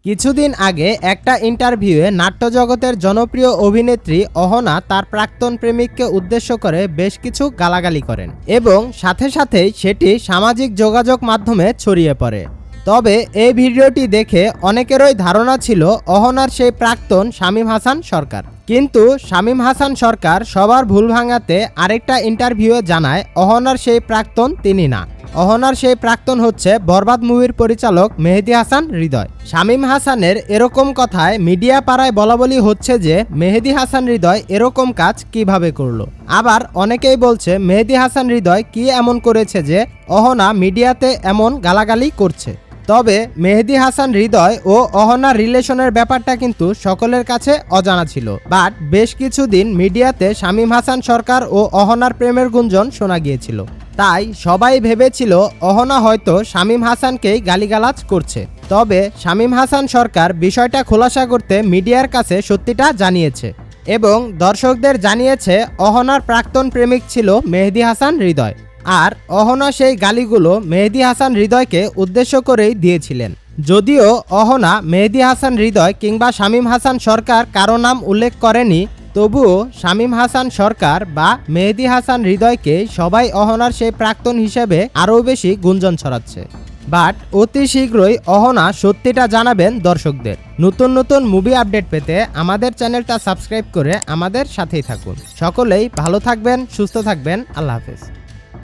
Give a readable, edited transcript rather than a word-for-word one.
কিছুদিন আগে একটা ইন্টারভিউয়ে নাট্যজগতের জনপ্রিয় অভিনেত্রী অহনা তার প্রাক্তন প্রেমিককে উদ্দেশ্য করে বেশ কিছু গালাগালি করেন এবং সাথে সাথেই সেটি সামাজিক যোগাযোগ মাধ্যমে ছড়িয়ে পড়ে। তবে এই ভিডিওটি দেখে অনেকেরই ধারণা ছিল অহনার সেই প্রাক্তন শামীম হাসান সরকার। কিন্তু শামীম হাসান সরকার সবার ভুল ভাঙাতে আরেকটা ইন্টারভিউয়ে জানায় অহনার সেই প্রাক্তন তিনি না। অহনার সেই প্রাক্তন হচ্ছে বরবাদ মুভির পরিচালক মেহেদী হাসান হৃদয়। শামীম হাসানের এরকম কথায় মিডিয়া পাড়ায় বলাবলি হচ্ছে যে মেহেদী হাসান হৃদয় এরকম কাজ কিভাবে করলো। আবার অনেকেই বলছে মেহেদী হাসান হৃদয় কি এমন করেছে যে অহনা মিডিয়াতে এমন গালাগালি করছে। তবে মেহেদী হাসান হৃদয় ও অহনার রিলেশনের ব্যাপারটা কিন্তু সকলের কাছে অজানা ছিল। বাট বেশ কিছুদিন মিডিয়াতে শামীম হাসান সরকার ও অহনার প্রেমের গুঞ্জন শোনা গিয়েছিল। তাই সবাই ভেবেছিল অহনা হয়তো শামীম হাসানকেই গালিগালাজ করছে। তবে শামীম হাসান সরকার বিষয়টা খোলাসা করতে মিডিয়ার কাছে সত্যিটা জানিয়েছে এবং দর্শকদের জানিয়েছে অহনার প্রাক্তন প্রেমিক ছিল মেহেদী হাসান হৃদয়। আর অহনা সেই গালিগুলো মেহেদী হাসান হৃদয়কে উদ্দেশ্য করেই দিয়েছিলেন। যদিও অহনা মেহেদী হাসান হৃদয় কিংবা শামীম হাসান সরকার কারো নাম উল্লেখ করেনি, তবুও শামীম হাসান সরকার বা মেহেদী হাসান হৃদয়কে সবাই অহনার সেই প্রাক্তন হিসেবে আরও বেশি গুঞ্জন ছড়াচ্ছে। বাট অতি শীঘ্রই অহনা সত্যিটা জানাবেন দর্শকদের। নতুন নতুন মুভি আপডেট পেতে আমাদের চ্যানেলটা সাবস্ক্রাইব করে আমাদের সাথেই থাকুন। সকলেই ভালো থাকবেন, সুস্থ থাকবেন। আল্লাহ হাফেজ।